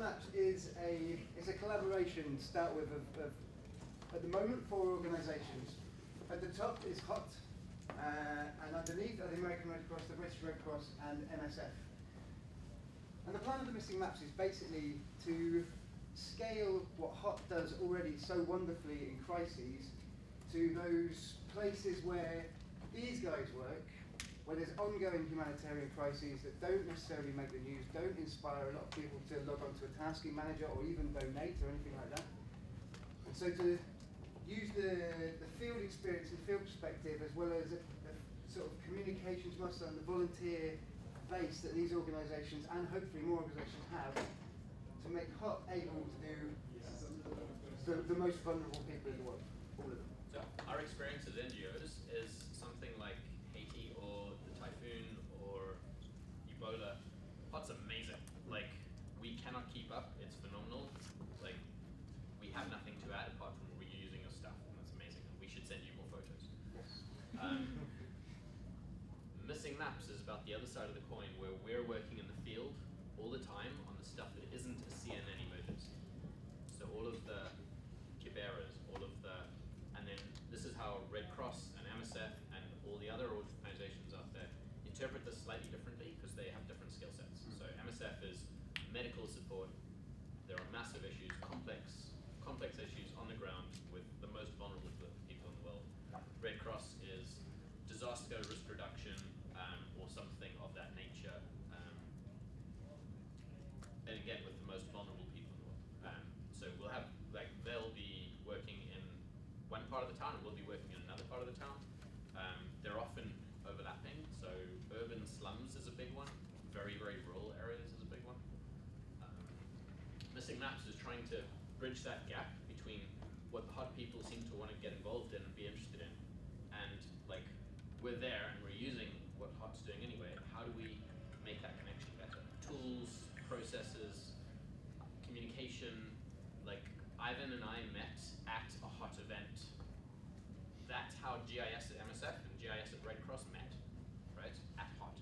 Maps is a collaboration to start with of at the moment 4 organisations. At the top is HOT, and underneath are the American Red Cross, the British Red Cross, and MSF. And the plan of the Missing Maps is basically to scale what HOT does already so wonderfully in crises to those places where these guys work, where there's ongoing humanitarian crises that don't necessarily make the news, don't inspire a lot of people to log on to a tasking manager or even donate or anything like that. And so to use the field experience and field perspective, as well as a sort of communications muscle and the volunteer base that these organisations and hopefully more organisations have, to make HOT able to do the most vulnerable people in the world, all of them. So our experience as NGOs is something like Haiti or the typhoon or Ebola. HOT's amazing. Like, we cannot keep up. It's phenomenal. Like, we have nothing to add apart from reusing your stuff, and that's amazing. And we should send you more photos. Missing Maps is about the other side of the coin, where we're working in the field all the time on the stuff that isn't a CNN emergency. So all of the Kiberas, all of the, and then this is how Red Cross and MSF and all the other organizations out there interpret this slightly differently because they have different skill sets. So MSF is medical support. There are massive issues, complex issues on the ground with the most vulnerable people in the world. Red Cross is disaster risk reduction or something of that nature. And again, with the most vulnerable people in the world. So we'll have, like, they'll be working in one part of the town and we'll be working in another part of the town. They're often overlapping, so urban slums is a big one. Very, very rural areas is a big one. Missing Maps is trying to bridge that gap between what the HOT people seem to want to get involved in and be interested in. And, like, we're there and we're using what HOT's doing anyway. How do we make that connection better? Tools, processes, communication. Like, Ivan and I met at a HOT event. That's how GIS at MSF and GIS at Red Cross met, right? At HOT.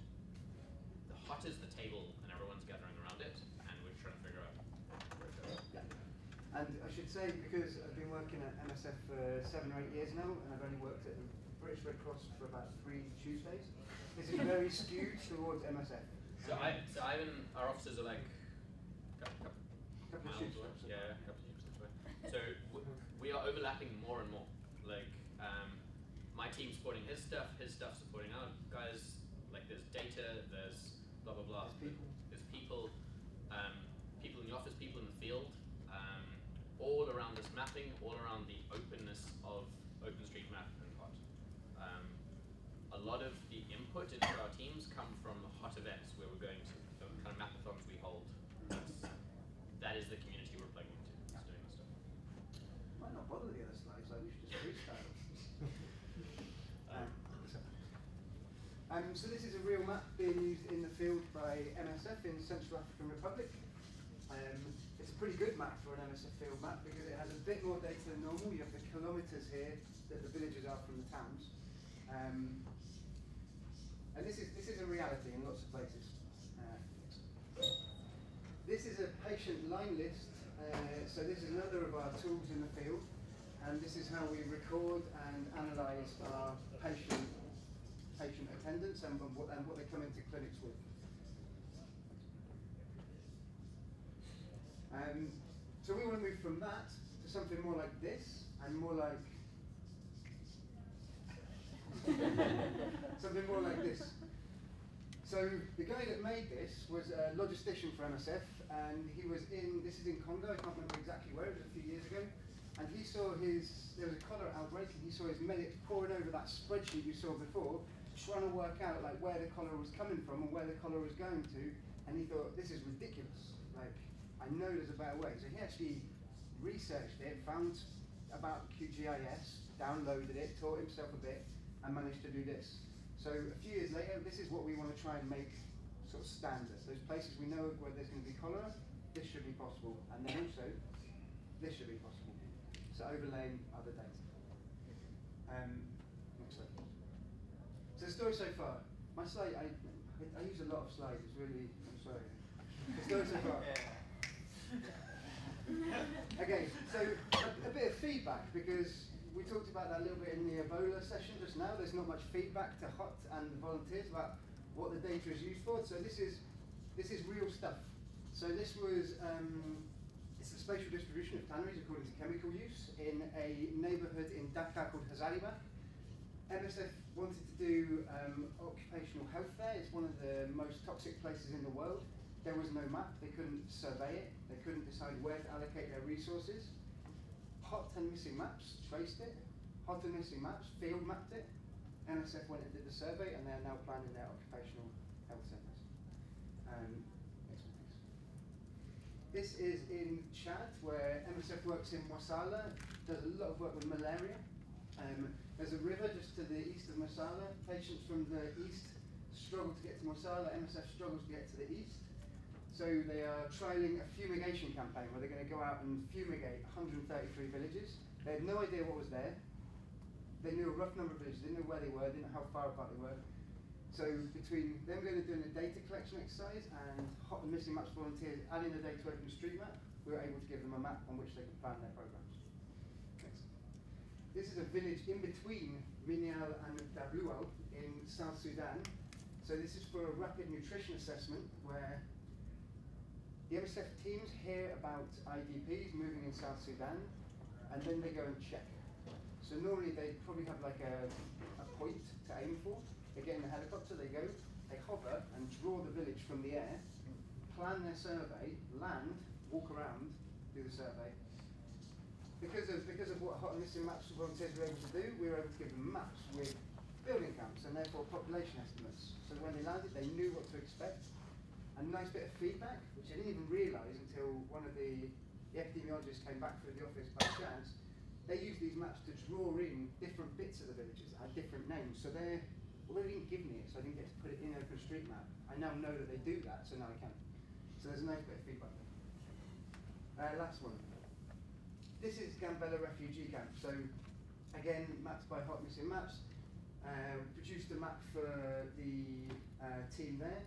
The HOT is the table and everyone's gathering around it, and we're trying to figure out where it goes. Yeah. And I should say, because I've been working at MSF for 7 or 8 years now, and I've only worked at the British Red Cross for about 3 Tuesdays, this is very skewed towards MSF. So Ivan, our offices are like a couple of miles away. Yeah, a couple of years away. So we are overlapping more and more. Like, my team supporting his stuff supporting our guys. Like, there's data, there's blah blah blah. There's people, people in the office, people in the field, all around this mapping, all around the openness of OpenStreetMap and HOT. A lot of the input into our teams come from HOT events where we're going to, the kind of Mapathons we hold. That is the community we're plugging into, is doing this stuff. Might not bother the other slides, like we should just restart them. So this is a real map being used in the field by MSF in Central African Republic. It's a pretty good map for an MSF field map because it has a bit more data than normal. You have the kilometres here that the villages are from the towns. And this is a reality in lots of places. This is a patient line list. So this is another of our tools in the field. And this is how we record and analyse our patient attendance and what they come into clinics with. So we want to move from that to something more like this, and more like something more like this. So the guy that made this was a logistician for MSF, and he was in, this is in Congo, I can't remember exactly where, it was a few years ago, and he saw there was a cholera outbreak, and he saw his medics poring over that spreadsheet you saw before, trying to work out like where the cholera was coming from and where the cholera was going to, and he thought, this is ridiculous, like, I know there's a better way. So he actually researched it, found about QGIS, downloaded it, taught himself a bit, and managed to do this. So a few years later, this is what we want to try and make sort of standard. Those places we know where there's going to be cholera, this should be possible. And then also, this should be possible. So overlaying other data. Next slide. So the story so far. My slide, I use a lot of slides, it's really, I'm sorry. The story so far. because we talked about that a little bit in the Ebola session just now. There's not much feedback to HOT and the volunteers about what the data is used for. So this is real stuff. So this was it's the spatial distribution of tanneries according to chemical use in a neighbourhood in Dhaka called Hazaribagh. MSF wanted to do occupational health there. It's one of the most toxic places in the world. There was no map. They couldn't survey it. They couldn't decide where to allocate their resources. HOT and Missing Maps traced it. HOT and Missing Maps field mapped it. MSF went and did the survey, and they're now planning their occupational health centres. Next one, please. This is in Chad, where MSF works in Mossala, does a lot of work with malaria. There's a river just to the east of Mossala. Patients from the east struggle to get to Mossala. MSF struggles to get to the east. So they are trialling a fumigation campaign where they're going to go out and fumigate 133 villages. They had no idea what was there. They knew a rough number of villages, didn't know where they were, didn't know how far apart they were. So between them going and doing a data collection exercise and HOT and Missing Maps volunteers adding the data to OpenStreetMap, we were able to give them a map on which they could plan their programs. Next. This is a village in between Minyal and Dablual in South Sudan. So this is for a rapid nutrition assessment where the MSF teams hear about IDPs moving in South Sudan, and then they go and check. So normally they probably have like a point to aim for. They get in the helicopter, they go, they hover and draw the village from the air, plan their survey, land, walk around, do the survey. Because of what HOT and Missing Maps volunteers were able to do, we were able to give them maps with building counts and therefore population estimates. So when they landed, they knew what to expect. A nice bit of feedback, which I didn't even realise until one of the epidemiologists came back through the office by chance. They use these maps to draw in different bits of the villages that had different names. So although they didn't give me it, so I didn't get to put it in OpenStreetMap, I now know that they do that, so now I can. So there's a nice bit of feedback there. Last one. This is Gambella refugee camp. So again, mapped by HOT Missing Maps. Produced a map for the team there.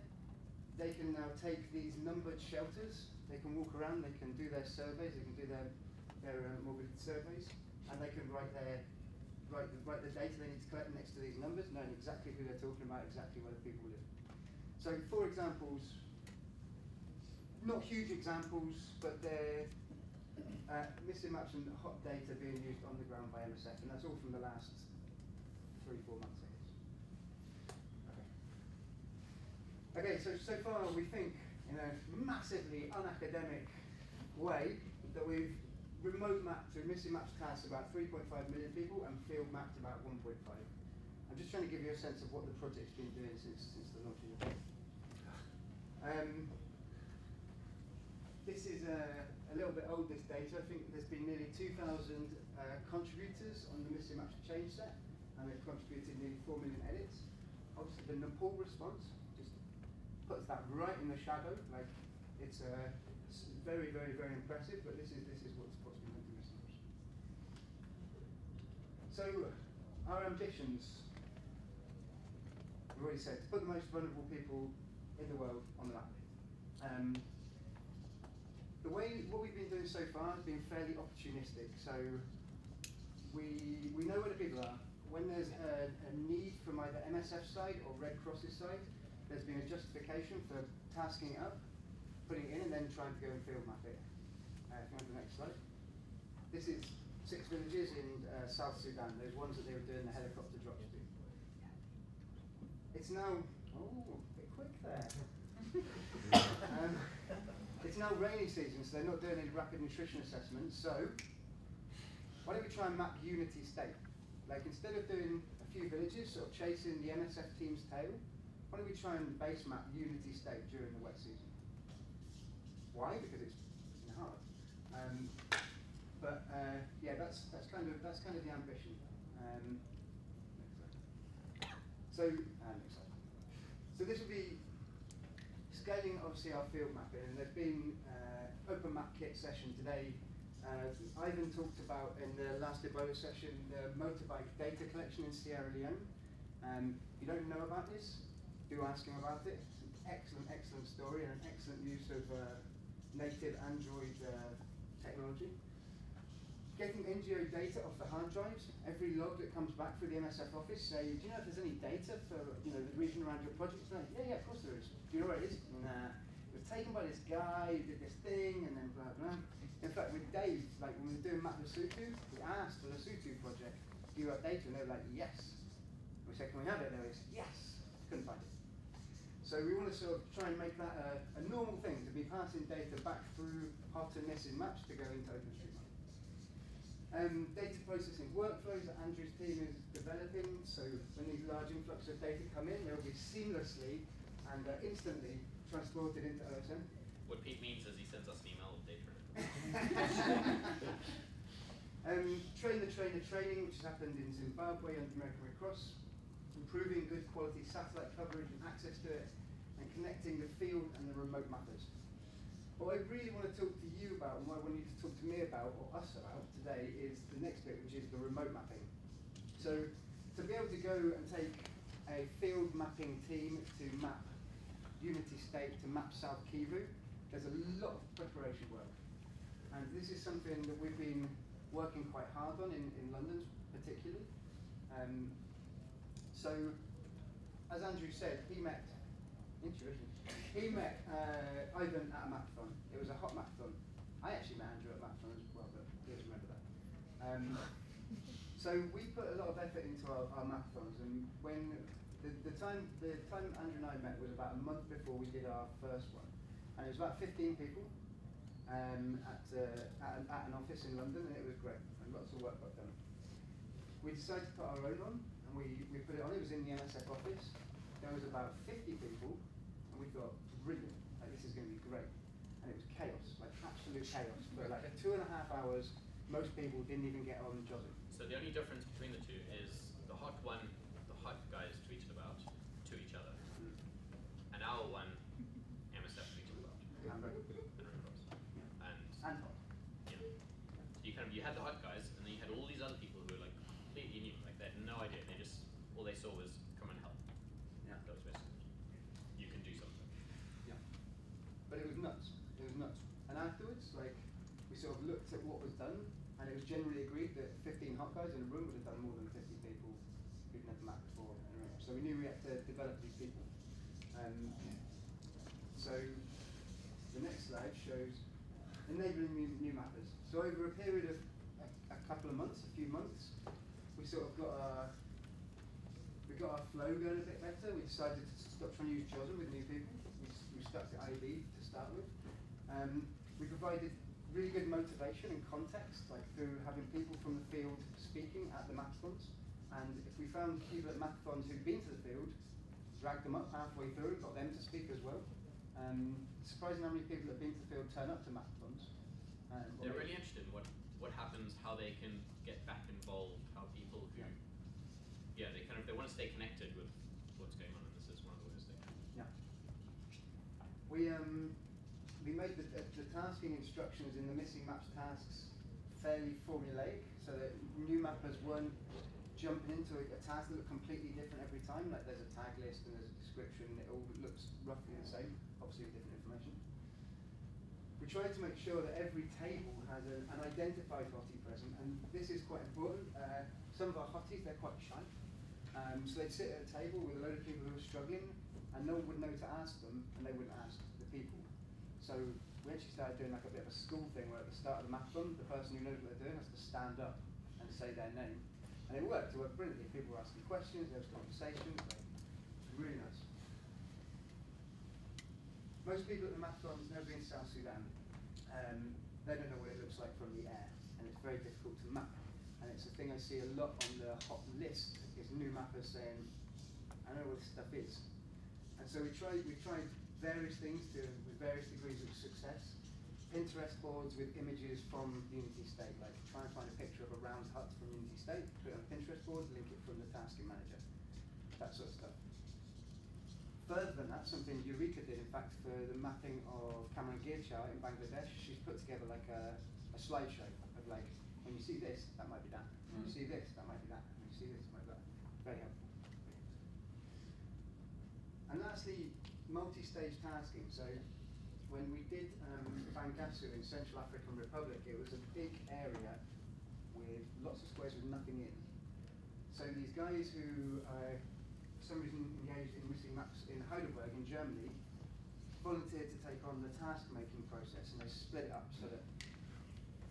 They can now take these numbered shelters, they can walk around, they can do their surveys, they can do their morbidity surveys, and they can write the data they need to collect next to these numbers, knowing exactly who they're talking about, exactly where the people live. So 4 examples, not huge examples, but they're Missing Maps and HOT data being used on the ground by MSF, and that's all from the last 3-4 months, I guess. Okay, so far we think, in a massively unacademic way, that we've remote mapped through Missing Maps tasks about 3.5 million people and field mapped about 1.5. I'm just trying to give you a sense of what the project's been doing since the launch of the book. This is a little bit old, this data. I think there's been nearly 2,000 contributors on the Missing Maps change set, and they've contributed nearly 4 million edits. Obviously the Nepal response puts that right in the shadow. Like it's very, very, very impressive. But this is what's been done to Missing Maps. So our ambitions, we've already said, to put the most vulnerable people in the world on the map. What we've been doing so far has been fairly opportunistic. So we know where the people are. When there's a need from either MSF side or Red Cross's side, there's been a justification for tasking it up, putting it in, and then trying to go and field map it. If you want the next slide. This is 6 villages in South Sudan, those ones that they were doing the helicopter drops to. It's now, a bit quick there. It's now rainy season, so they're not doing any rapid nutrition assessments. So why don't we try and map unity state? Like instead of doing a few villages or chasing the MSF team's tail, why don't we try and base map unity state during the wet season? Why? Because it's hard. Yeah, that's kind of the ambition. So this will be scaling obviously our field mapping, and there's been open map kit session today. Ivan talked about in the last Ebola session the motorbike data collection in Sierra Leone. If you don't know about this, do ask him about it. It's an excellent story and an excellent use of native Android technology. Getting NGO data off the hard drives, every log that comes back through the MSF office say, do you know if there's any data for the region around your project? Like, yeah, of course there is. Do you know where it is? Nah. It was taken by this guy who did this thing and then blah blah. In fact, with Dave, like when we were doing Map Lesotho, we asked the Lesotho project, do you have data? And they were like, yes. We said, can we have it? And they were like, yes. Couldn't find it. So we want to sort of try and make that a normal thing, to be passing data back through hot and missing maps to go into OpenStreetMap. Data processing workflows that Andrew's team is developing, so when these large influx of data come in, they'll be seamlessly and instantly transported into OSM. What Pete means is he sends us an email with data in it. Train the trainer training, which has happened in Zimbabwe under American Red Cross, improving good quality satellite coverage and access to it, and connecting the field and the remote mappers. What I really want to talk to you about, and what I want you to talk to me about, or us about today, is the next bit, which is the remote mapping. So, to be able to go and take a field mapping team to map Unity State, to map South Kivu, there's a lot of preparation work. And this is something that we've been working quite hard on in London, particularly. So, as Andrew said, he met Ivan at a Mapathon. It was a hot Mapathon. I actually met Andrew at a Mapathon as well, but he doesn't remember that. So we put a lot of effort into our Mapathons, and when the time Andrew and I met was about a month before we did our first one, and it was about 15 people at an office in London, and it was great, and lots of work got done. We decided to put our own on, and we put it on. It was in the MSF office. There was about 50 people, and we thought, brilliant, like, this is going to be great. And it was chaos, like absolute chaos. For like 2.5 hours, most people didn't even get on Josie. So the only difference between the two is the hot one, the hot guys tweeted about to each other. And our one, MSF tweeted about. And Red Cross. And hot. Yeah. So you had the hot guys, and then you had all these other people who were like completely new, like they had no idea. They just, all they saw was come and help. Yeah. That was basically it. You can do something. Yeah. But it was nuts. It was nuts. And afterwards, like, we sort of looked at what was done, and it was generally agreed that 15 hot guys in a room would have done more than 50 people who'd never mapped before. So we knew we had to develop these people. So the next slide shows enabling new mappers. So over a period of a couple of months, a few months, we sort of got our flow going a bit better. We decided to stop trying to use JOSM with new people. We stuck to IB to start with. We provided really good motivation and context, like through having people from the field speaking at the Mapathons. And if we found people at Mapathons who'd been to the field, dragged them up halfway through, got them to speak as well. Surprising how many people that have been to the field turn up to Mapathons. They're really interested in what happens, how they can get back involved, how people who, they want to stay connected with what's going on, and this is one of the ways they can. Yeah. We made the tasking instructions in the missing maps tasks fairly formulaic, so that new mappers weren't jumping into a task that looked completely different every time. Like there's a tag list and there's a description, it all looks roughly the same, obviously with different information. We tried to make sure that every table has an identified hottie present, and this is quite important. Some of our hotties, they're quite shy. So they'd sit at a table with a load of people who were struggling, and no one would know to ask them, and they wouldn't ask the people. So we actually started doing like a bit of a school thing where at the start of the Mapathon, the person who knows what they're doing has to stand up and say their name. And it worked brilliantly. People were asking questions, there was conversations, like, really nice. Most people at the Mapathons never been to South Sudan. They don't know what it looks like from the air, and it's very difficult to map. And it's a thing I see a lot on the hot list, is new mappers saying, I know what this stuff is. And so we tried various things with various degrees of success. Pinterest boards with images from Unity State, like try and find a picture of a round hut from Unity State, put it on a Pinterest board, link it from the tasking manager, that sort of stuff. Further than that, something Eureka did, in fact, for the mapping of Cameron Girchar in Bangladesh, she's put together like a slideshow of like, when you see this, that might be that. When you see this, that might be that. When you see this, it might be that. Very helpful. And lastly, multi-stage tasking. So when we did Bangassou in Central African Republic, it was a big area with lots of squares with nothing in. So these guys who are for some reason engaged in missing maps in Heidelberg in Germany volunteered to take on the task-making process, and they split it up so that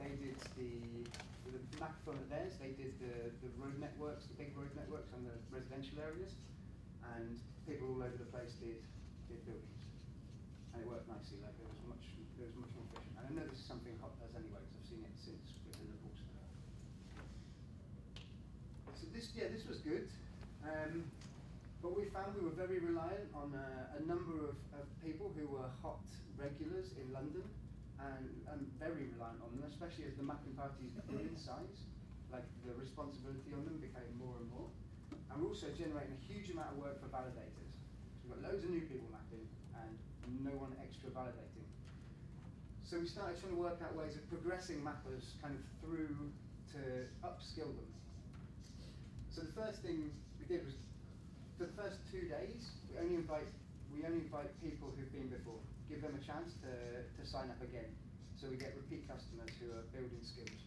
they did the Mapathon at theirs, they did the road networks, the big road networks and the residential areas, and people all over the place did buildings. And it worked nicely, like it was much more efficient. And I know this is something Hot does anyway, because I've seen it since with the Liverpool stuff. So this was good. But we found we were very reliant on a number of people who were Hot regulars in London, and very reliant on them, especially as the mapping parties grew in size. Like the responsibility on them became more and more. And we're also generating a huge amount of work for validators. So we've got loads of new people mapping and no one extra validating. So we started trying to work out ways of progressing mappers kind of through to upskill them. So the first thing we did was, for the first 2 days, we only invite people who've been before, give them a chance to sign up again. So we get repeat customers who are building skills.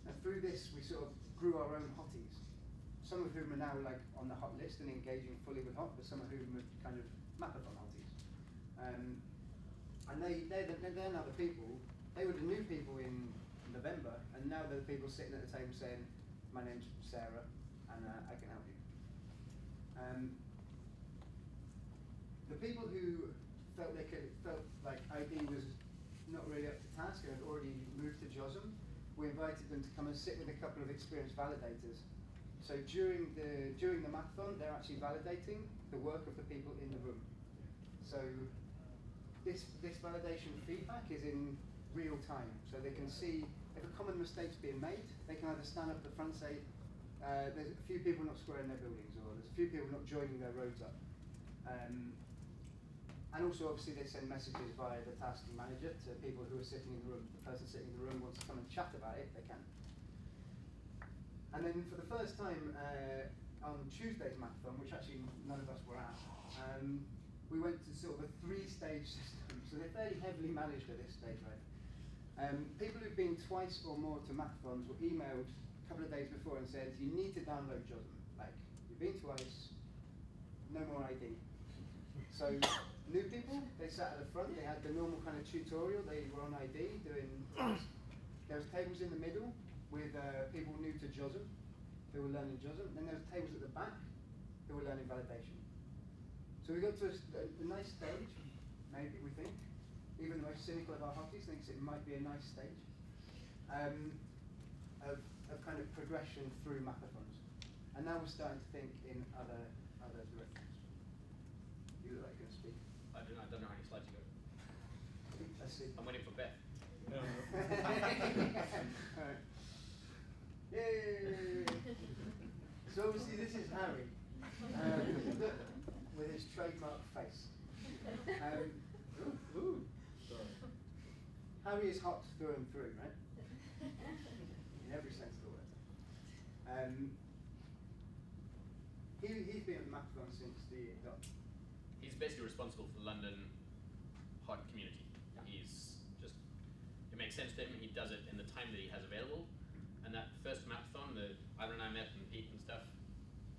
And through this, we sort of grew our own hotties. Some of whom are now like on the hot list and engaging fully with hot, but some of whom are kind of Mapathon hotties. And they're now the people, they were the new people in November, and now they're the people sitting at the table saying, my name's Sarah, and I can help you. The people who felt like ID was not really up to task and had already moved to JOSM, we invited them to come and sit with a couple of experienced validators. So during the Mapathon, they're actually validating the work of the people in the room. So this validation feedback is in real time, so they can see if a common mistake's being made. They can either stand up at the front and say, there's a few people not squaring their buildings, or there's a few people not joining their roads up. And also, obviously, they send messages via the tasking manager to people who are sitting in the room. The person sitting in the room wants to come and chat about it, they can. And then for the first time on Tuesday's Mapathon, which actually none of us were at, we went to sort of a 3-stage system. So they're fairly heavily managed at this stage, right? People who've been twice or more to Mapathons were emailed a couple of days before and said, you need to download JOSM. Like, you've been twice, no more ID. So new people, they sat at the front, they had the normal kind of tutorial, they were on ID doing tasks. There was tables in the middle with people new to JOSM, who were learning JOSM. Then there was tables at the back who were learning validation. So we got to a nice stage, maybe we think. Even the most cynical of our hotties thinks it might be a nice stage of kind of progression through Mapathons. And now we're starting to think in other directions. You look like you're going to speak. I don't know how many slides you got. Let's see. I'm waiting for Beth. No. Alright. Yay! So obviously this is Harry, with his trademark face. Harry is hot through and through, right? In every sense of the word. He's been at the Mapathon since the dot. He's basically responsible for the London hot community. It makes sense to him, he does it in the time that he has available. And that first Mapathon, the Ivan and I met and Pete and stuff,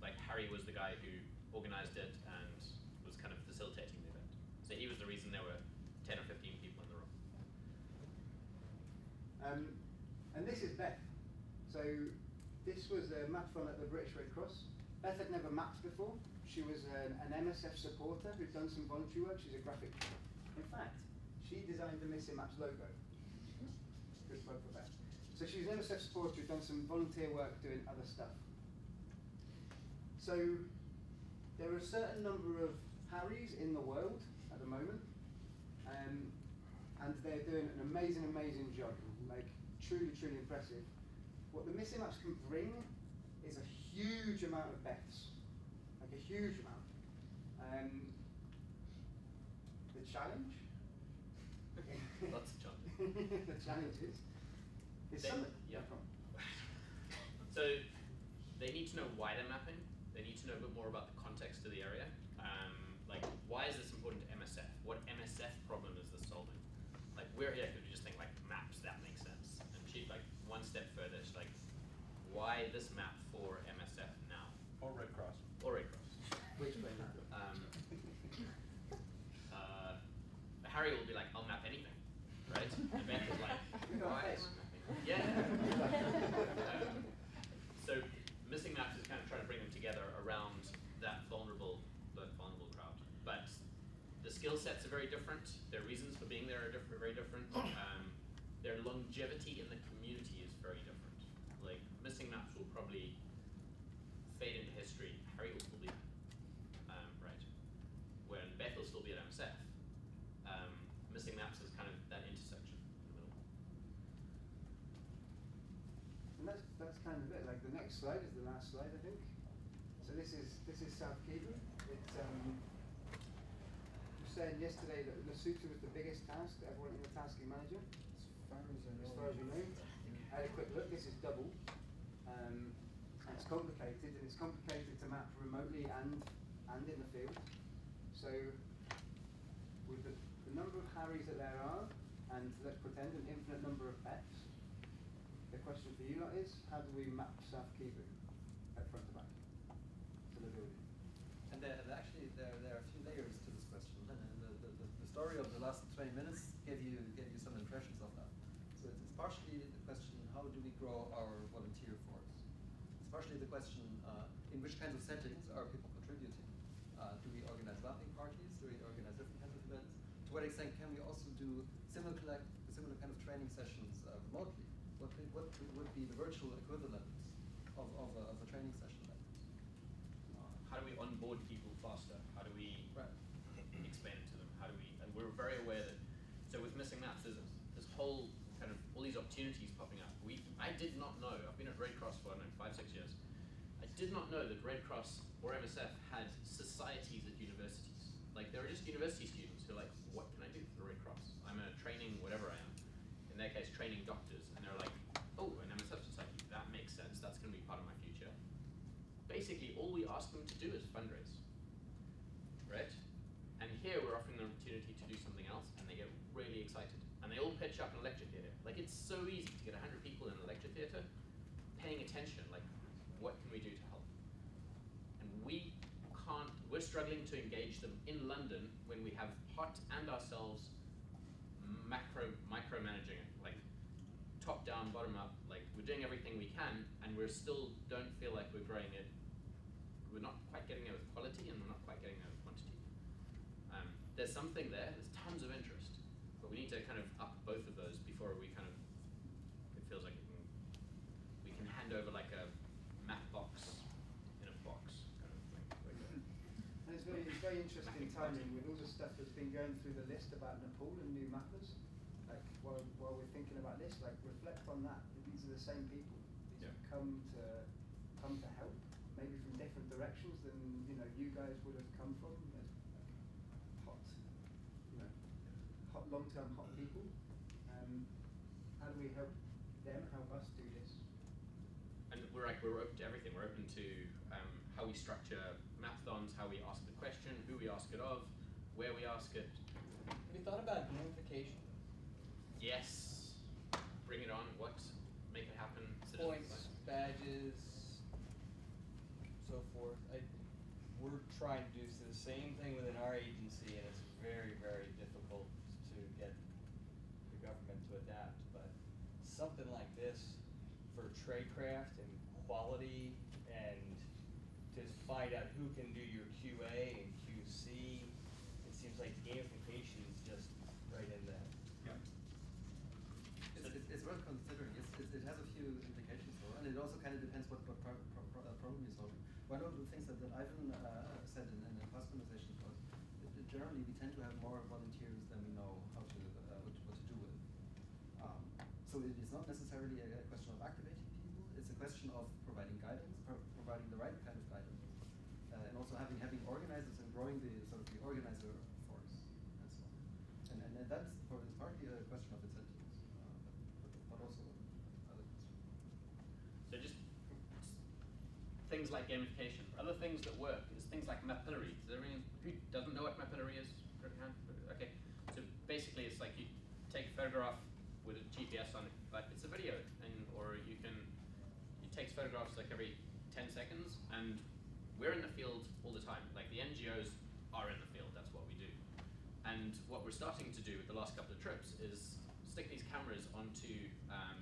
like Harry was the guy who organized it and was kind of facilitating the event. So he was the reason there were 10 or 15 people in the room. And this is Beth. So this was a Mapathon at the British Red Cross. Beth had never mapped before. She was an MSF supporter who'd done some voluntary work. She's a graphic. In fact, she designed the Missing Maps logo. Good work for Beth. So she's an MSF supporter who'd done some volunteer work doing other stuff. So there are a certain number of Harrys in the world at the moment, and they're doing an amazing, amazing job. Like truly, truly impressive. What the Missing Maps can bring is a huge amount of Beths, like a huge amount. The challenge. Lots of challenges. The challenge is yeah. So they need to know why they're mapping. They need to know a bit more about the context of the area. Like, why is this important to MSF? What MSF problem is this solving? Like, we're here because we just think like maps, that makes sense. And she's like one step further. She's like, why this map for MSF now? Or Red Cross. Or Red Cross. Which way now? Harry will be like, I'll map anything, right? And Beth is like, why is mapping? Yeah. So missing maps is kind of trying to bring them together around that vulnerable crowd. But the skill sets are very different. Their reasons for being there are very different. Their longevity in the community is very different. Like missing maps will probably fade into history. Harry will still be right. When Beth will still be at MSF. Missing maps is kind of that intersection in the middle. And that's kind of it. Like the next slide is the last slide, I think. So this is South Kivu. It's you were saying yesterday that Lesotho was the biggest task that everyone in the tasking manager. As far as you know. I had a quick look. This is double. And it's complicated, and it's complicated to map remotely and in the field. So with the number of Harrys that there are, and let's pretend an infinite number of Fs, the question for you lot is, how do we map South Kivu at front to back to the building? And actually there are a few layers to this question. And the story of the last 20 minutes gave you some impressions of that. So it's partially the question, how do we grow our volunteer force? It's partially the question, in which kinds of settings are people contributing? Do we organize mapping parties? Do we organize different kinds of events? To what extent can we also do similar kind of training sessions remotely? What would be the virtual equivalent of a training session like this? How do we onboard people faster? How do we explain it to them? How do we? And we're very aware that. So with missing maps, there's this whole kind of all these opportunities popping up. I did not know. I've been at Red Cross for 5-6 years. I did not know that Red Cross or MSF had societies at universities. Like there are just university students who are like, what can I do for the Red Cross? I'm a training whatever I am. In their case, training doctors, and they're like, oh, an MSF society. That makes sense. That's going to be part of my future. Basically, all we ask them to do is fundraise, right? And here we're offering them an opportunity to do something else, and they get really excited. And they all pitch up in a lecture theatre. Like it's so easy to get 100 people in a lecture theatre paying attention, like what can we do to help? And we're struggling to engage them in London when we have Hot and ourselves micromanaging it, like top down, bottom up, like we're doing everything we can, and we're still don't feel like we're growing it. We're not quite getting there with quality, and we're not quite getting there with quantity. There's something there, there's tons of interest, but we need to kind of up both of those before we kind of, it feels like we can hand over like a map box in a box kind of thing. And it's very interesting timing with all the stuff that's been going through the list about Nepal and new mappers. Like while we're thinking about this, like reflect on that. These are the same people. These have come to help, maybe from different directions than you guys would have come from. As hot, long-term hot people. How do we help them help us do this? And we're open to everything. We're open to how we structure Mapathons, how we ask the question, who we ask it of, where we ask it. Have you thought about gamification? Yes. Bring it on. What? Make it happen. Points, badges, so forth. We're trying to do the same thing within our agency, and it's very, very difficult to get the government to adapt. But something like this for tradecraft and quality, and to find out who can do your QA and QC, it seems like gamification is just right in that. Yeah. It's worth considering. It has a few implications though, and it also kind of depends what problem you're solving. One of the things that Ivan said in the past conversations was that generally we tend to have more volunteers than we know how to what to do with. So it is not necessarily a question of activating people. It's a question of providing guidance, providing the right kind of guidance, and also having organizers and growing the sort of the organizer force and so on. And that's partly a question of incentives, but also other questions. So just things like gamification. Other things that work is things like mapillary. Does everyone who doesn't know what mapillary is? Okay. So basically, it's like you take a photograph with a GPS on it, but it's a video, or you takes photographs like every 10 seconds, and we're in the field all the time. Like the NGOs are in the field, that's what we do. And what we're starting to do with the last couple of trips is stick these cameras onto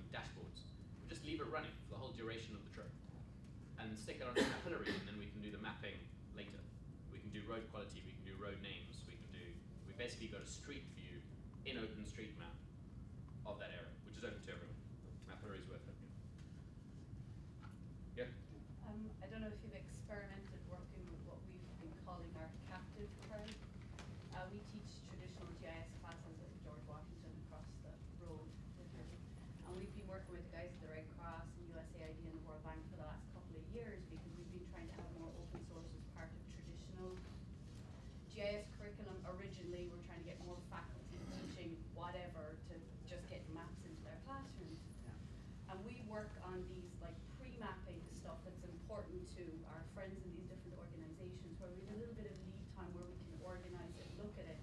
dashboards. We just leave it running for the whole duration of the trip. And stick it on a capillary, and then we can do the mapping later. We can do road quality, we can do road names, we basically got a street view in OpenStreetMap of that area, which is open to everyone. Mapillary is worth looking at. Yeah? I don't know if you've experimented working with what we've been calling our captive crowd. We teach traditional GIS classes at George Washington across the road, literally. And we've been working with the guys at the Red Cross and USAID and the World Bank for the last couple of years because we've been trying to have more open source as part of traditional GIS curriculum. Originally, we're trying to get more faculty teaching whatever to just get maps into their classrooms. And we work on these like pre-mapping stuff that's important to our friends in these different organizations where we have a little bit of lead time where we can organize it, look at it.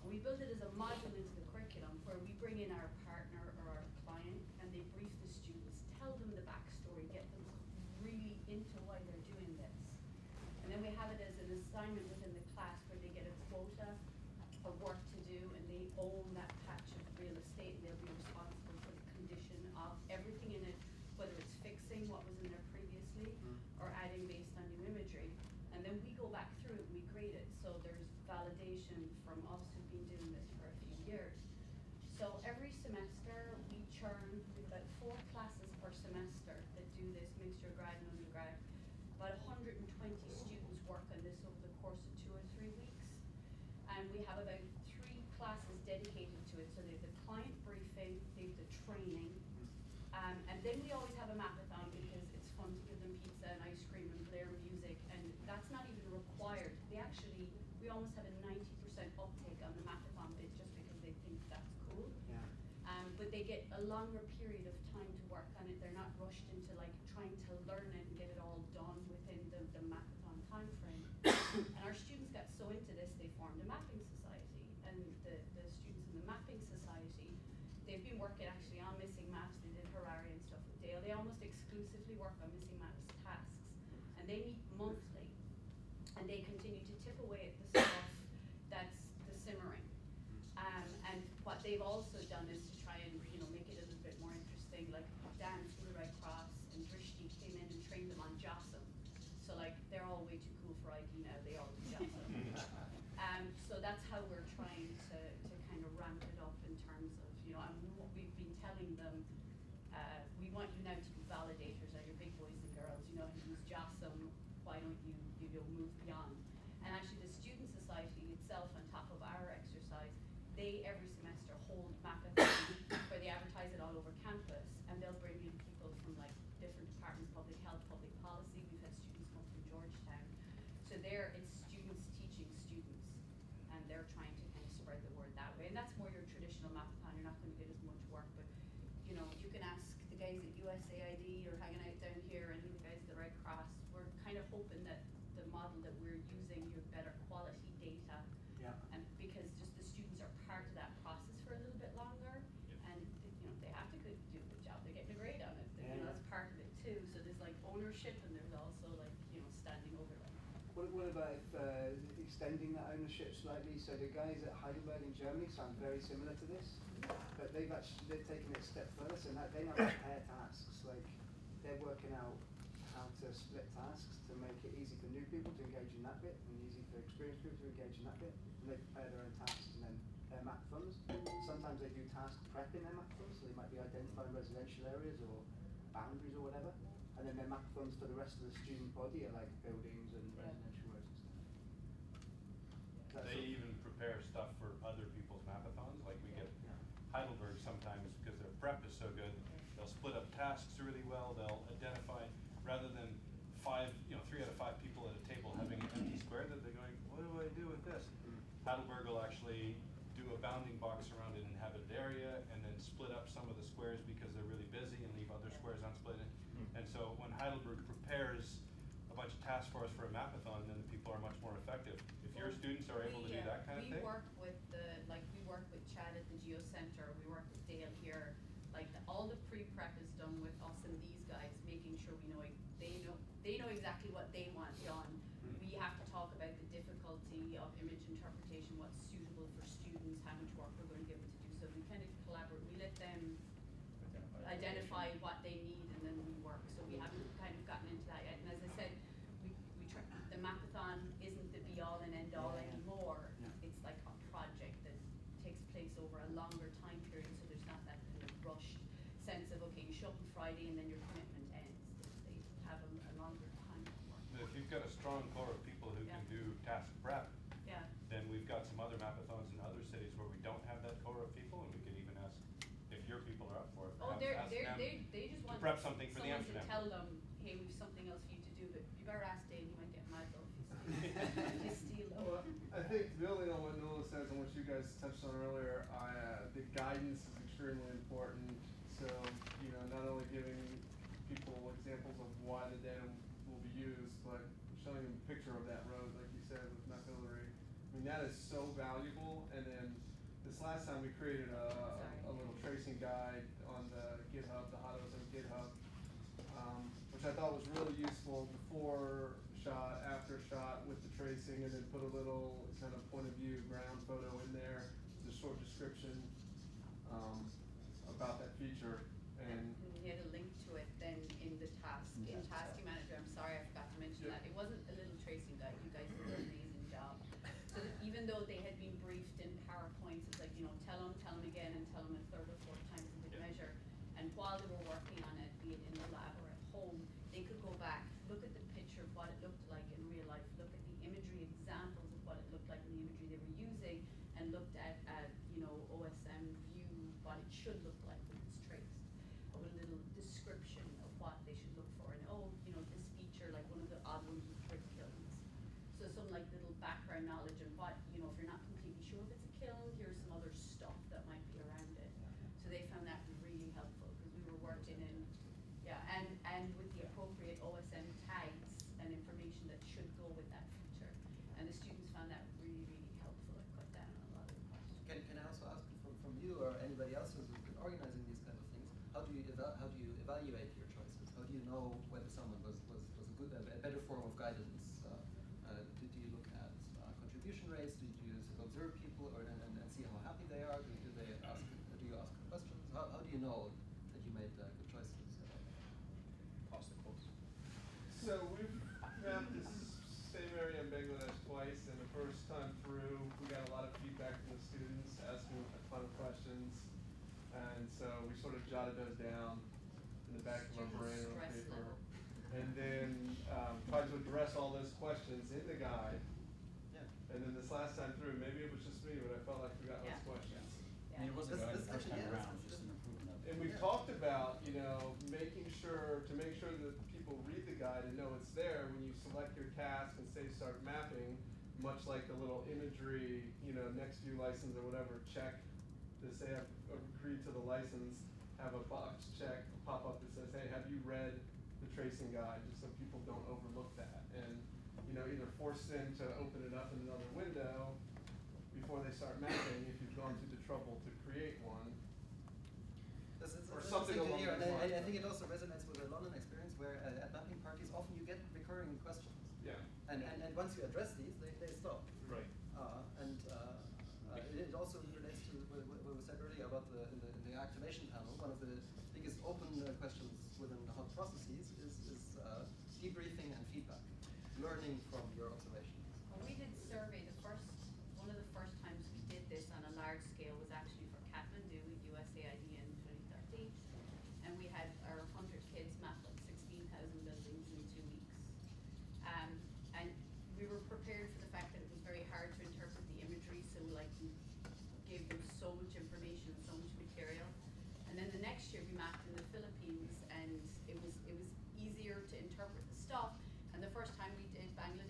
And we build it as a module into the curriculum where we bring in our partner or our client and they brief the students, tell them the backstory, get them really into why they're doing this. And then we have it as an assignment within the class where they get a quota of work to do and they own that patch of real estate and they'll be responsible for the condition of everything in it, whether it's fixing what was in there previously or adding based on new imagery. And then we go back through it and we grade it. So there's validation from us who've been doing this for a few years. So every semester we churn, we have about 4 classes per semester that do this, mixture grad and undergrad. About 120 students work on this over the course of 2 or 3 weeks. And we have about 3 classes dedicated to it. So they have the client briefing, they have the training, and then we always have a Mapathon because it's fun to give them pizza and ice cream and play music, and that's not even required. We almost have a 90% uptake on the Mapathon bit just because they think that's cool. Yeah. But they get a longer period of time to work on it. They're not rushed into like trying to learn it and get it all done within the Mapathon time frame. And our students got so into this, they formed a mapping society. And the students in the mapping society, they've been working actually on missing maps. They did Harari and stuff with Dale. They almost exclusively work on missing maps tasks. And they meet monthly. And they continue to tip away at the stuff that's the simmering. And what they've also done is to try and make it a little bit more interesting. Like Dan from the Red Cross and Drishti came in and trained them on JOSM. So like they're all way too cool for ID now. They all do JOSM. So that's how we're trying to kind of ramp it up in terms of and we've been telling them we want you now to be validators, are your big boys and girls. You use JOSM. Why don't you move beyond? And actually, the Student Society itself, on top of our exercise, they every semester hold Mapathons where they advertise it all over campus, and they'll bring in people from like different departments, public health, public policy. We've had students come from Georgetown, so it's students teaching students, and they're trying to kind of spread the word that way. And that's more your traditional Mapathon. You're not going to get as much work, but you can ask the guys at USAID or hanging out down here, and the guys at the Red Cross. We're kind of hoping that the model that we're using, you have better quality data, and because just the students are part of that process for a little bit longer, and they have to do a good job. They're getting a grade on it. That's part of it too. So there's like ownership, and there's also like standing over it. What about extending that ownership slightly? So the guys at Heidelberg in Germany sound very similar to this, but they've taken it a step further. So now they now have pair tasks. Like they're working out how to split tasks to make it easy for new people to engage in that bit and easy for experienced people to engage in that bit. And they prepare their own tasks and then their Mapathons. Sometimes they do task prep in their Mapathons, so they might be identifying residential areas or boundaries or whatever. And then their Mapathons for the rest of the student body are like buildings and residential roads and stuff. They even prepare stuff for other people's Mapathons. Like we get Heidelberg sometimes because their prep is so good. They'll split up tasks really well. They'll identify, rather than 3 out of 5 people at a table having an empty square that they're going, what do I do with this? Heidelberg will actually do a bounding box around an inhabited area and then split up some of the squares because they're really busy and leave other squares unsplit. And so when Heidelberg prepares a bunch of tasks for us for a Mapathon, then the people are much more effective. If your students are able to do that kind of thing. We work with Chad at the Geo Center. We work with Dale here. Like all all the pre-prep is done with us and these guys, making sure we know they know exactly what they want done. We have to talk about the difficulty of image interpretation, what's suitable for students, how much work we're going to give them to do. So we kind of collaborate. We let them identify what they need, and then we work. So we haven't kind of gotten into that yet. And as I said, we try, the Mapathon isn't the be-all and end-all anymore. It's like a project that takes place over a longer time period, so there's not that kind of rushed sense of, okay, you show up on Friday and then your commitment ends. They have a longer time to work. But if you've got a strong core of people who can do task prep, then we've got some other Mapathons in other cities where we don't have that core of people, and we can even ask if your people are up for it. Oh, ask them they just to want prep something for the someone Amsterdam. to tell them, hey, we've something else for you to do, but you better ask Dave, he might get mad though if you steal them. Well, I think building on what Nola says and what you guys touched on earlier, the guidance is extremely important. So, you know, not only giving people examples of why the data will be used, but showing them a picture of that road, like you said, with Map Hillary. I mean, that is so valuable. And then this last time we created a little tracing guide on the GitHub, the Hottos on GitHub, which I thought was really useful before shot, after shot with the tracing, and then put a little kind of point of view ground photo in there, the short description about that feature. And you had a link to it then in the task, in Task Manager. I'm sorry, I forgot to mention that. It wasn't a little tracing guide. You guys did an amazing job. So that even though they had been briefed in PowerPoints, it's like, you know, tell them again, and tell them a third or fourth time in the measure. And while they were working on it, be it in the lab or at home, they could go back, look at the picture of what it looked like in real life, look at the imagery examples of what it looked like in the imagery they were using, and looked at you know, OSM view, what it should look like when it's traced, with a little description of what they should look for. And oh, you know, this feature, like one of the odd ones was brick kilns. So some like little background knowledge and what, you know, if you're not completely sure if it's a kiln, here's some other stuff that might be around it. So they found that really helpful, because we were working in, and with the appropriate OSM tags and information that should go with that feature. And the students found that really, really helpful. It cut down on a lot of the questions. Can I also ask from you or anybody else who's been organizing these kind of things, how do you evaluate your choices? How do you know whether someone was a better form of guidance? Do you look at contribution rates? Do you observe people and see how happy they are? Do you ask questions? How do you know that you made good choices? Pass the course. so we've mapped this same area in Bangladesh twice, and the first time through, we got a lot of feedback from the students asking a ton of questions. And so we sort of jotted those down in the back of our brain on paper. And then tried to address all those questions in the guide. And then this last time through, maybe it was just me, but I felt like we got less questions. I mean, it wasn't This- good this the first actually, time yeah, around, this- just an improvement of it. And we've talked about, you know, make sure that people read the guide and know it's there when you select your task and say start mapping, much like the little imagery, you know, next to your license or whatever, check to say I've agreed to the license, have a box check pop up that says, hey, have you read the tracing guide, just so people don't overlook that. And, you know, either force them to open it up in another window before they start mapping if you've gone through the trouble to create one. Or something along those lines. I think it also resonates with the London experience, where at mapping parties often you get recurring questions. Yeah. And once you address these, they stop. Right. It also relates to what was said earlier about in the activation panel. One of the biggest open questions within the hot processes is debriefing and feedback, learning from your observations. Well, we did survey one of the first times we did this on a large scale was actually for Kathmandu with USAID in 2013. And we had our 100 kids map like 16,000 buildings in 2 weeks. And we were prepared for the fact that it was very hard to interpret the imagery, so like we gave them so much information, so much material. And then the next year we mapped in the Philippines, and it was easier to interpret the stuff. And the first time we did Bangladesh,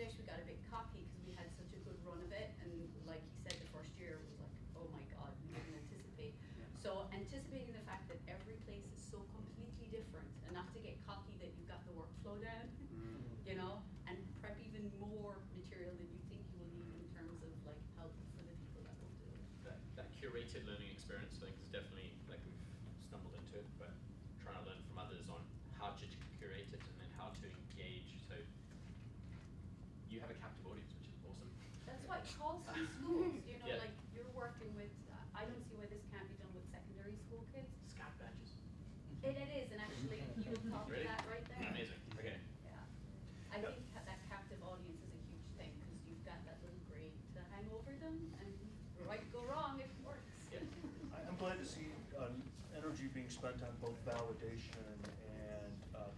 but trying to learn from others on how to curate it and then how to engage. So you have a captive audience, which is awesome. That's why it calls to schools, you know, Yeah. like you're working with, I don't see why this can't be done with secondary school kids. Scout badges. It is, and actually, you would copy Really? that right there. Amazing. Okay. Yeah. I think that captive audience is a huge thing, because you've got that little grade to hang over them, and right go wrong, it works. Yeah. I'm glad to see energy being spent on both validation and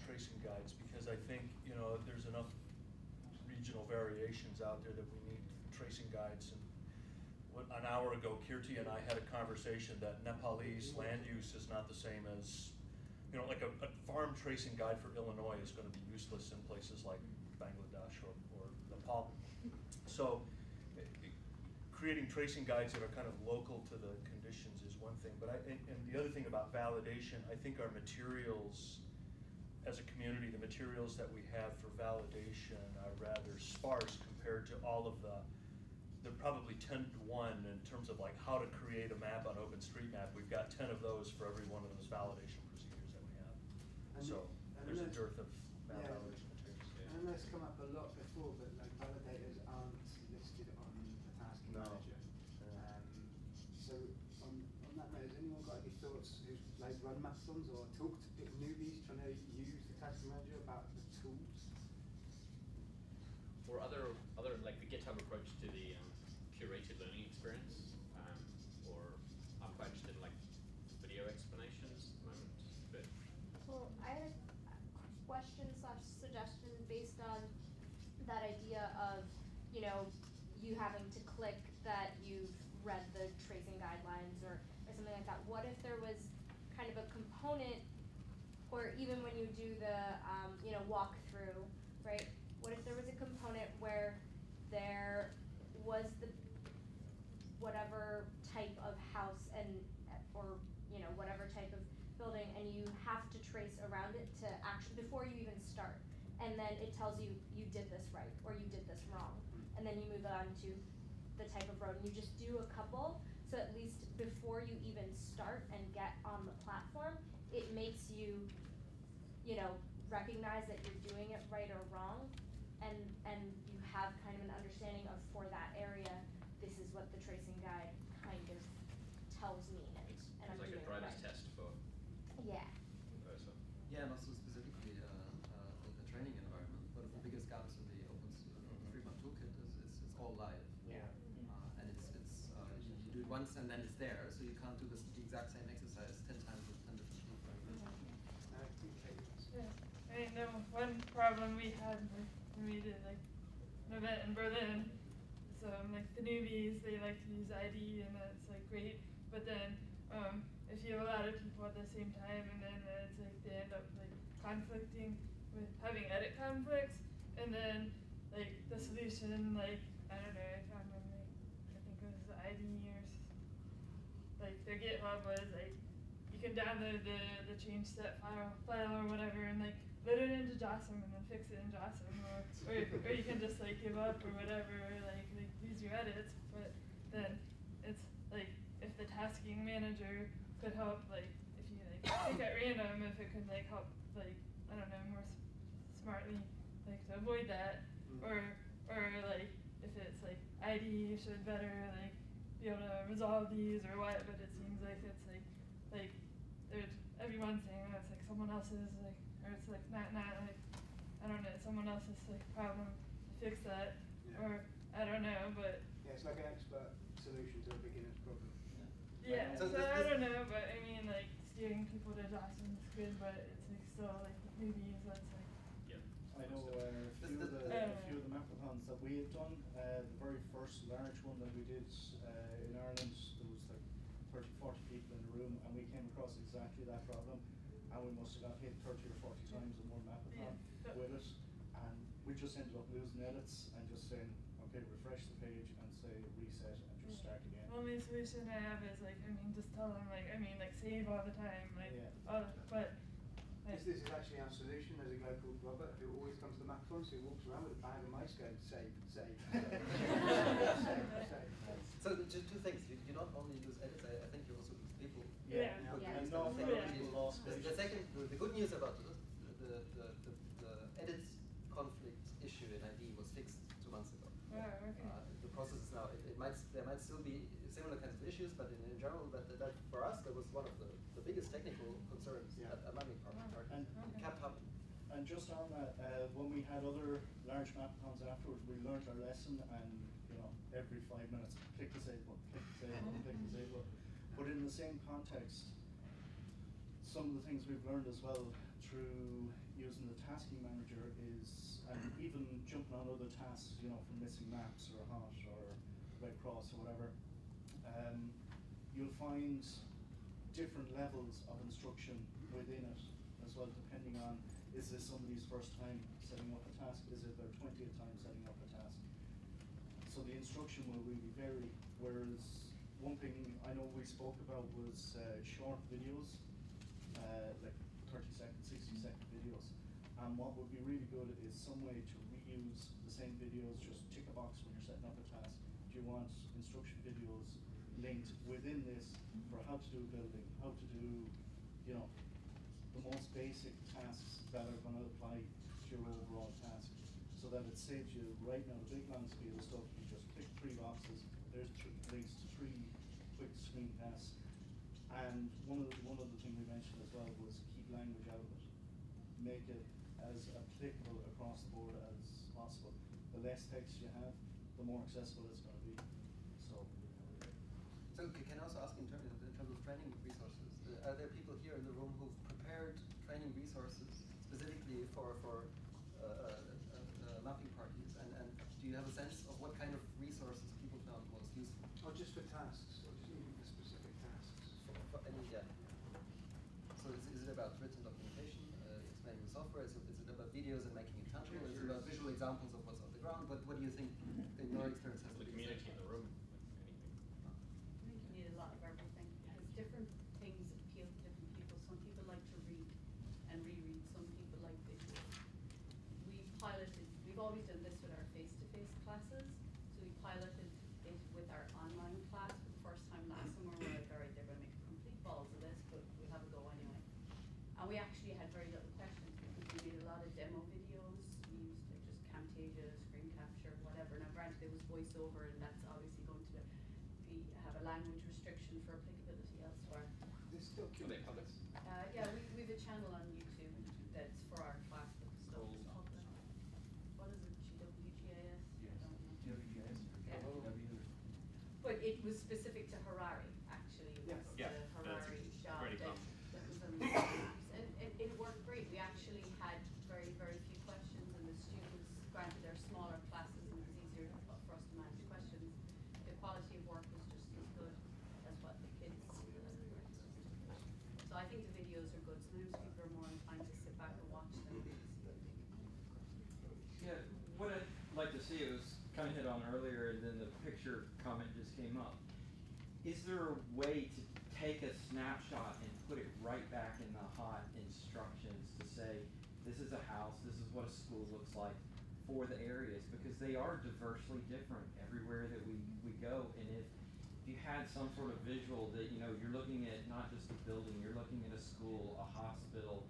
tracing guides, because I think, you know, there's enough regional variations out there that we need tracing guides. And an hour ago, Kirti and I had a conversation that Nepalese land use is not the same as, you know, like a farm tracing guide for Illinois is going to be useless in places like Bangladesh or Nepal. So creating tracing guides that are kind of local to the conditions is one thing, but and the other thing about validation, I think our materials as a community, the materials that we have for validation are rather sparse compared to all of they're probably 10 to 1 in terms of like how to create a map on OpenStreetMap. We've got 10 of those for every one of those validation procedures that we have. And So and there's a then- dearth of yeah. validation materials. And I know it's come up a lot before, but like validators aren't listed on the task No. manager. Yeah. So on that note, has anyone got any thoughts who's like run Mapathons or talk to newbies trying to use the task manager about the tools? Or other like the GitHub approach to the curated learning experience, or I'm quite interested in like video explanations at the moment. But Well, I had a question/suggestion based on that idea of, you know, you having to click that you've read the tracing guidelines or something like that. What if there was kind of a component, or even when you do the, you know, walkthrough, right? What if there was a component where there was the whatever type of house and or you know whatever type of building, and you have to trace around it to actually before you even start, and then it tells you you did this right or you did this wrong, and then you move on to the type of road, and you just do a couple, so at least before you even start and get on the platform, it makes you, you know, recognize that you're doing it right or wrong, and you have kind of an understanding of, for that area, this is what the tracing guide kind of tells me, and it's I'm like doing a driver's it right. test for Yeah. person. Yeah, and also specifically the training environment. One of the biggest gaps in the OpenStreetMap toolkit is it's all live. Yeah. And it's you do it once and then it's there, so you can't do the exact same exercise 10 times with 10 different tools. Yeah. I know one problem we had when we did like an event in Berlin. So like the newbies, they like to use ID, and that's like great. But then if you have a lot of people at the same time, and then it's like they end up like conflicting with having edit conflicts, and then like the solution, like I don't know, I found one like I think it was the ID or like their GitHub was like you can download the change step file or whatever, and like load it into JOSM and then fix it in JOSM, or you can just like give up or whatever, or like use your edits. But then it's like if the tasking manager could help, like if you like pick at random, if it could like help, like I don't know, more smartly like to avoid that, or like if it's like ID, you should better like be able to resolve these or what. But it seems like it's like there's everyone's saying that it's like someone else's like, or it's like not like I don't know, someone else's like problem to fix that, or I don't know, but Yeah, it's like an expert solution to a beginner's problem. yeah. So So this- I don't know, but I mean like steering people to Dawson is good, but it's like still like newbies. That's like Yeah. I know a few of the Mapathons that we had done. The very first large one that we did in Ireland, there was like 30, 40 people in the room, and we came across exactly that problem, and we must have got hit 30 or 40 times in one Mapathon with it, and we just ended up losing edits and just saying, okay, refresh the page and say reset and just start again. the only solution I have is like just tell them like like save all the time, like but. This is actually our solution. There's a guy called Robert who always comes to Mapathons, who walks around with a bag of mice going, save, save, save. So just two things. You not only lose edits, I think you also lose people. Yeah. But Yeah. and Yeah. not Yeah. many people people lost the patience. second, the good news about the edit conflict issue in ID was fixed 2 months ago. Oh, okay. The process is now, there might still be similar kinds of issues, but in general, that for us, that was one of the biggest technical concerns Yeah. at mapping parties. And It kept happening. And just on that, when we had other large Mapathons afterwards, we learnt our lesson, and every 5 minutes, click the save button, click the save button, click the save button. But in the same context, some of the things we've learned as well through using the tasking manager is, and even jumping on other tasks, from missing maps or HOT or Red Cross or whatever, you'll find different levels of instruction within it as well, depending on, is this somebody's first time setting up a task? Is it their 20th time setting up a task? So the instruction will really vary, whereas one thing I know we spoke about was short videos, like 30-second, 60-second videos. And what would be really good is some way to reuse the same videos, just tick a box when you're setting up a task. Do you want instruction videos linked within this for how to do building, how to do, the most basic tasks that are going to apply to your overall task, so that it saves you right now the big long spiel of stuff. You just click 3 boxes. There's links to 3 quick screen tasks. And one of the things we mentioned as well was keep language out of it. Make it as applicable across the board as possible. The less text you have, the more accessible it's going to be. So can I also ask in terms of training resources? Are there people here in the room who've prepared training resources specifically for mapping parties? And do you have a sense of what kind of resources people found most useful? Or just for tasks, or just even for specific tasks? For any, yeah. So is it about written documentation, explaining the software? Is it about videos and making it tangible? Is it about visual examples of what's on the ground? What do you think in your experience has The to be community in essential? the room. I think you need a lot of everything, because different things appeal to different people. Some people like to read and reread, some people like visual. We've always done this with our face-to-face classes, so we piloted it with our online class for the first time last summer. We're like, all right, they're going to make complete balls of this, but we'll have a go anyway. And we actually had very little questions, because we made a lot of demo videos. We used just Camtasia, screen capture, whatever. Now granted, there was voiceover, and that's obviously going to have a language restriction for applicability elsewhere. There's still Are they public? Yeah, we have a channel on YouTube that's for our class that the stuff is public. What is it, GWGIS? I don't know. Yeah. But it was specific to Harare, actually. It was Yeah, the that's Harare job pretty that common. was on the maps. And it worked great. We actually had very, very few questions, and the students, granted they're smaller classes and it was easier for us to manage questions. The quality of work was just as good as what the kids. So I think the videos are good. Sometimes people are more inclined to sit back and watch them and see what they can do. Yeah, what I'd like to see, it was kind of hit on earlier, and then the picture comment just came up. Is there a way to take a snapshot and put it right back in the HOT instructions to say, this is a house, this is what a school looks like for the areas, because they are diversely different everywhere that we go. And if you had some sort of visual that, you're looking at not just a building, you're looking at a school, a hospital,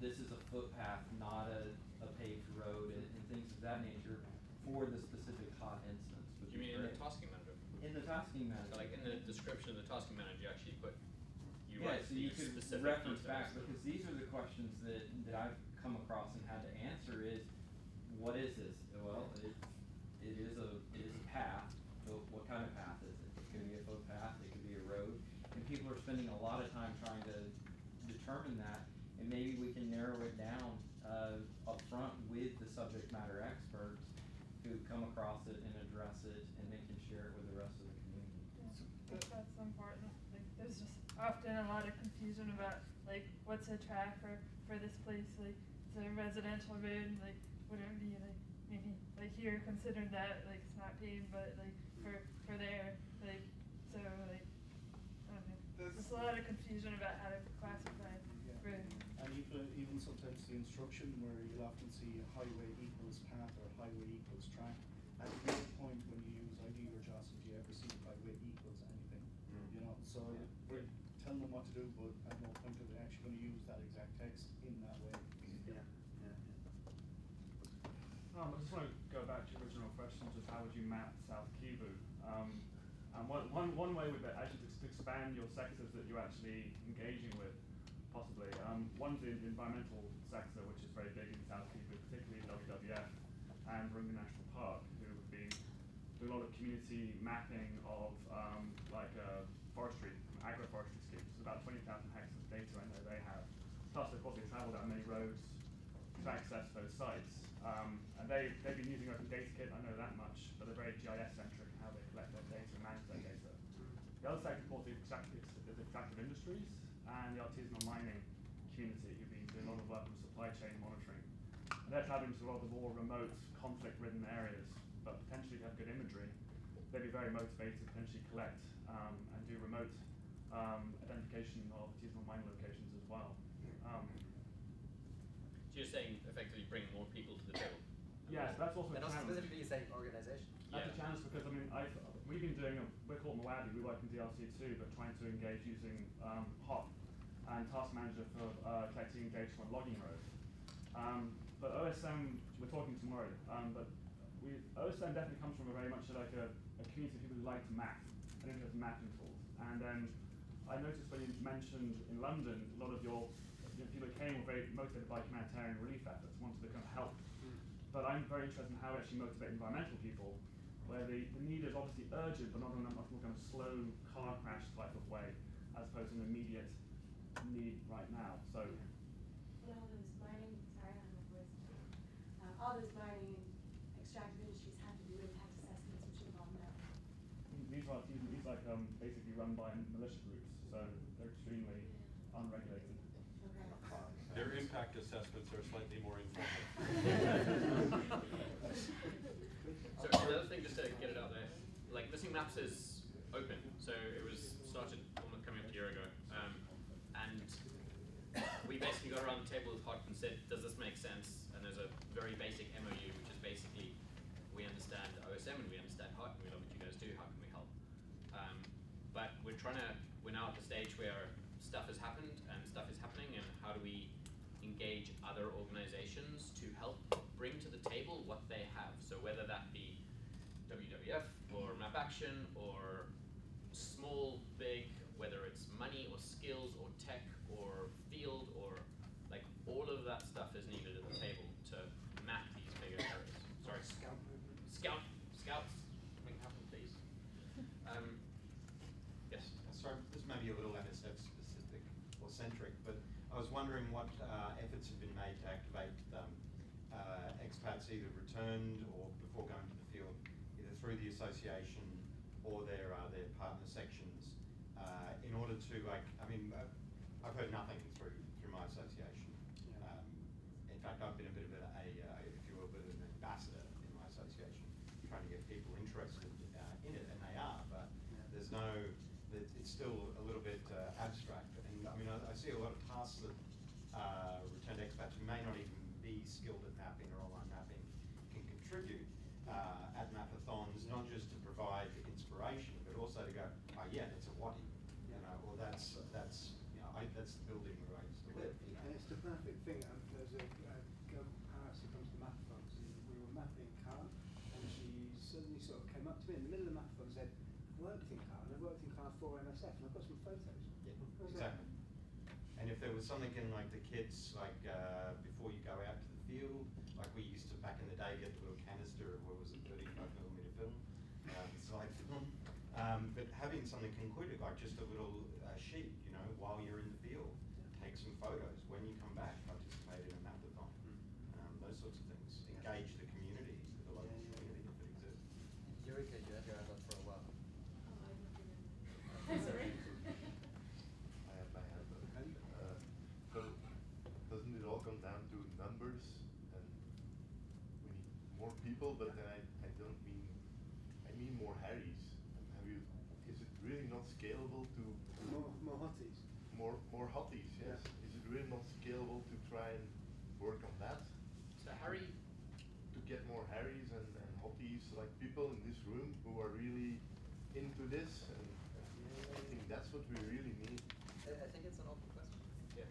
this is a footpath, not a paved road, and things of that nature for the specific HOT instance. You mean in the tasking manager? In the tasking manager. Like in the description of the tasking manager, you actually put, you Yeah, write so you the could specific reference details. back, because these are the questions that I've come across and had to answer is, what is this? Well, it is a path, but what kind of path is it? It could be a footpath, it could be a road, and people are spending a lot of time trying to determine that, and maybe we can narrow it down up front with the subject matter experts who come across it and address it, and they can share it with the rest of the community. That's important. Like, there's just often a lot of confusion about what's a track for this place. Like, it's a residential road. Like, wouldn't it be maybe here considered that it's not paved, but for there. So I don't know. There's a lot of confusion about how to classify roads. And even sometimes the instruction where you'll often see highway equals path or highway equals track. At no point when you use ID or JOS do you ever see highway equals anything. So telling them what to do, but at no point are they actually going to use that exact text in that way. Yeah, yeah, I just want to go back to your original question, just how would you map South Kivu? And one way would be actually to expand your sectors that you're actually engaging with, possibly. One's the environmental sector, which is very big in South Kivu, particularly WWF and Runga National Park, who have been doing a lot of community mapping of forestry, agroforestry schemes. There's about 20,000 hectares of data I know they have. Plus, of course, they travel down many roads to access those sites. And they've been using Open Data Kit, I know that much, but they're very GIS-centric in how they collect their data and manage their data. The other sector, of course, is the extractive industries and the artisanal mining community, who've been doing a lot of work on supply chain monitoring. And they're traveling to a lot of the more remote, conflict-ridden areas, but potentially have good imagery. They'd be very motivated to potentially collect and do remote identification of artisanal mining locations as well. So you're saying effectively bring more people to the table? Yes, that's also a And also challenge. specifically you say organisation. That's a challenge because, I mean, we've been doing, we're called Moabi, we work in DRC too, but trying to engage using HOP and Task Manager for collecting data on logging roads. But OSM, we're talking tomorrow, but OSM definitely comes from very much like a community of people who like to map and interested in mapping tools. And then I noticed when you mentioned in London, a lot of your people who came were very motivated by humanitarian relief efforts, wanted to kind of help. But I'm very interested in how we actually motivate environmental people, where the need is obviously urgent, but not in a much more kind of slow car crash type of way, as opposed to an immediate need right now. So. Well, all those mining, sorry, I don't know voice. All those mining and extractive industries have to do impact assessments, which involve mapping. These are basically run by militia groups, so they're extremely unregulated. Their impact assessments are slightly more informal. So the other thing, just to get it out there, like Missing Maps is open, so it was started almost coming up a year ago, and we basically got around the table with HOT and said, does this make sense? And there's a very basic MOU, which is basically, we understand OSM and we understand HOT and we love what you guys do, how can we help? But we're now at the stage where stuff has happened and stuff is happening, and how do we engage other organizations to help bring to the table what they have? So whether that be WWF or Map Action or small, big, whether it's money or skills or tech or field or like all of that stuff is needed at the table to map these bigger areas. Sorry. Scouts, make it happen, please. Yes. Sorry, this may be a little MSF specific or centric, but I was wondering what efforts have been made to activate expats either returned or before going to the field, either through the association or their partner sections, in order to, I've heard nothing through my association. In fact, I've been a bit of if you will, a bit of an ambassador in my association, trying to get people interested in it, and they are, but there's no, it's still a little bit abstract. And I mean, I see a lot of tasks that returned expats who may not even be skilled at mapping or online mapping can contribute at Mapathons, not just to provide inspiration, but also to go, oh yeah, that's a wadi, or that's the building where I used to live. And it's the perfect thing. There's a girl from Paris who comes to Mapathons, and we were mapping car, and she suddenly sort of came up to me in the middle of the Mapathon and said, I worked in car, and I worked in car for MSF, and I've got some photos. Yeah, exactly. And if there was something in like the kits, like before you go out to the field, like we used to back in the day get the little canister of what was it, 35mm film, slide film. But having something concluded, like just a little sheet, while you're in the field, take some photos. When you come back, participate in a mapathon. Those sorts of things. Engage the community, the local community if it exists. Eureka, you had your hand up for a while. Sorry. I have my hand up. So doesn't it all come down to numbers? And we need more people, but then I don't mean, I mean more Harrys. Is it really not scalable to more hotties? More hotties, yes. Is it really not scalable to try and work on that? So Harry? To get more Harrys and hotties, like people in this room who are really into this, and I think that's what we really need. I think it's an open question. Yeah.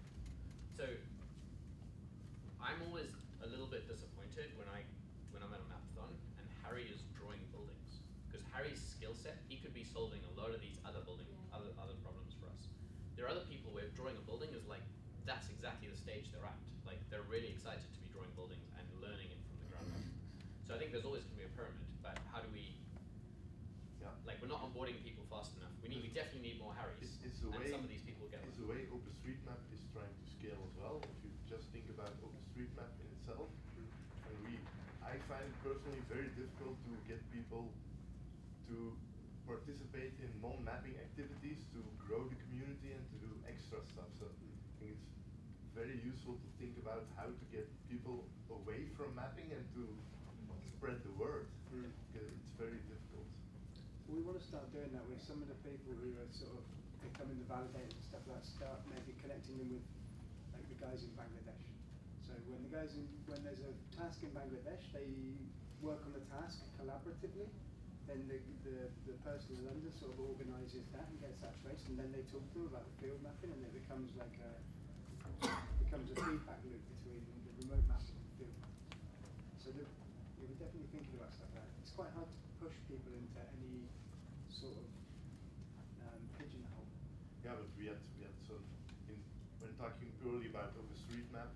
So I'm always a little bit disappointed when I'm at a Mapathon and Harry is drawing buildings, because Harry's skill set, he could be solving a lot of these other other problems for us. There are other people where drawing a building is like, that's exactly the stage they're at. Like, they're really excited to be drawing buildings and learning it from the ground up. So I think there's always going to be a pyramid, but how do we, like, we're not onboarding people fast enough. We definitely need more Harrys, It's the and way, some of these people get it's the way OpenStreetMap is trying to scale as well. If you just think about OpenStreetMap in itself, and I find it personally very difficult to get people to participate in non-mapping activities, to grow the community and to do extra stuff. So I think it's very useful to think about how to get people away from mapping and to spread the word, because it's very difficult. We want to start doing that with some of the people who are sort of becoming the validators and stuff like that, start maybe connecting them with like the guys in Bangladesh. So when when there's a task in Bangladesh, they work on the task collaboratively. Then the person in London sort of organises that and gets that traced, and then they talk to them about the field mapping, and it becomes like a feedback loop between the remote mapping and the field mapping. So we're definitely thinking about stuff like that. It's quite hard to push people into any sort of pigeonhole. Yeah, but we had some, when talking purely about OpenStreetMap,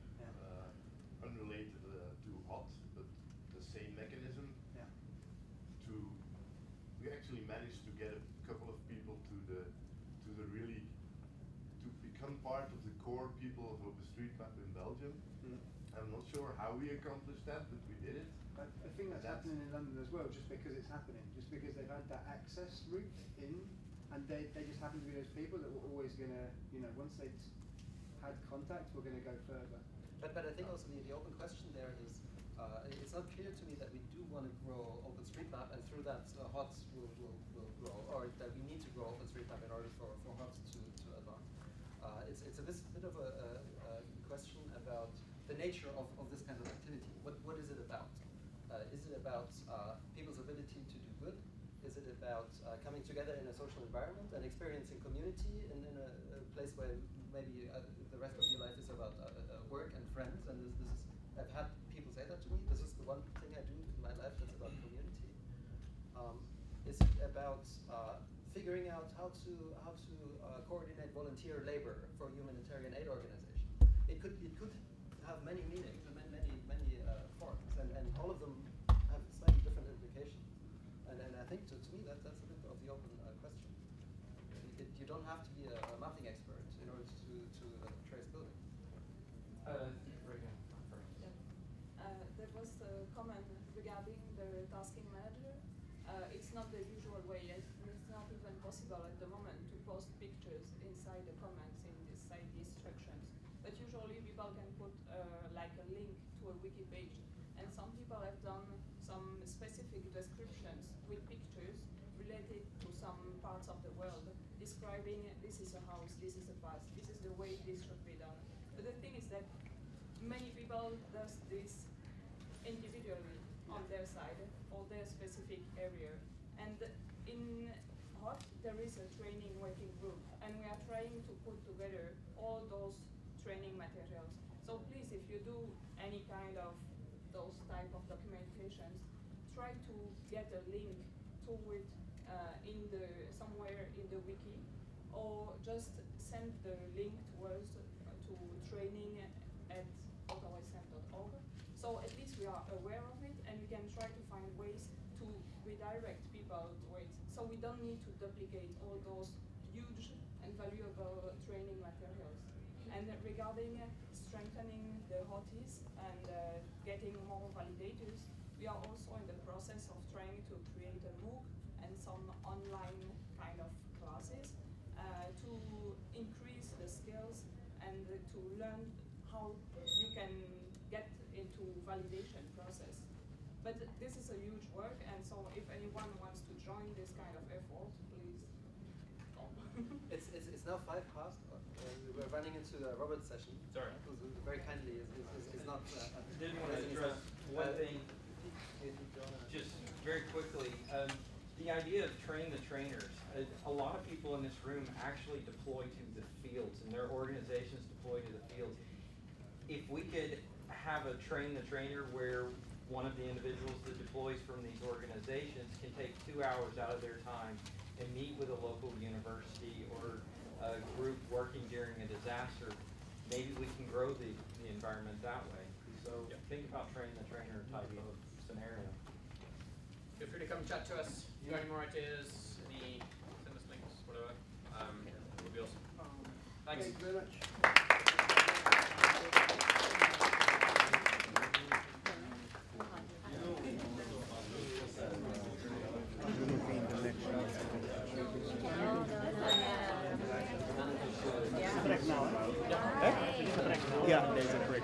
unrelated to HOT, but the same mechanism, we actually managed to get a couple of people to become part of the core people of OpenStreetMap in Belgium. I'm not sure how we accomplished that, but we did it. I think that's happening in London as well, just because it's happening, just because they've had that access route in, and they just happen to be those people that were always going to, once they'd had contact, we're going to go further. But I think also the open question there is, it's not clear to me that we do want to grow OpenStreetMap, and through that HOTS will grow, or that we need to grow OpenStreetMap in order for HOTS to advance. It's a bit of a question about the nature of this kind of activity. What is it about? Is it about people's ability to do good? Is it about coming together in a social environment and experiencing community in a place where maybe the rest of your life is about work and friends? And this is, I've had people say that to me. This is the one thing I do in my life that's about community. Is it about figuring out how to coordinate volunteer labor for a humanitarian aid organization? It could have many meanings and many forms, and all of them have slightly different implications. And I think to me that's a bit of the open question. You don't have to be a mapping expert in order to trace buildings. There was a comment regarding the tasking manager. It's not the usual way, and it's not even possible at the moment to post pictures inside the comments inside the instructions. But usually people can put like a link to a wiki page, and some people have done some specific descriptions with pictures related to some parts of the world, describing this is a house, this is a path, this is the way this should be done. But the thing is that many people does this individually on their side or their specific area. And in HOT, there is a training working group, and we are trying to put together all those training materials. So please, if you do any kind of those type of documentations, try to get a link to it somewhere in the wiki, or just send the link to us to training@ottawasm.org. So at least we are aware of it, and we can try to find ways to redirect people to it. So we don't need to duplicate all those huge and valuable training materials. And regarding strengthening the HOTIs and getting more validators, we are also in the process of trying to create a MOOC and some online kind of classes to increase the skills and to learn how you can get into validation process. But this is a huge work, and so if anyone wants to join this kind of effort, please come. It's now 5 past. We're running into a Robert session. Sorry. Who very kindly is not. Did want to address one thing, just very quickly. The idea of train the trainers. A lot of people in this room actually deploy to the field. fields and their organizations deploy to the fields. If we could have a train the trainer where one of the individuals that deploys from these organizations can take 2 hours out of their time and meet with a local university or a group working during a disaster, maybe we can grow the environment that way. So think about train the trainer type of scenario. Feel free to come chat to us. If you got any more ideas, send us links, whatever. It would be awesome. Thanks. Thank you very much. Yeah, there's a break.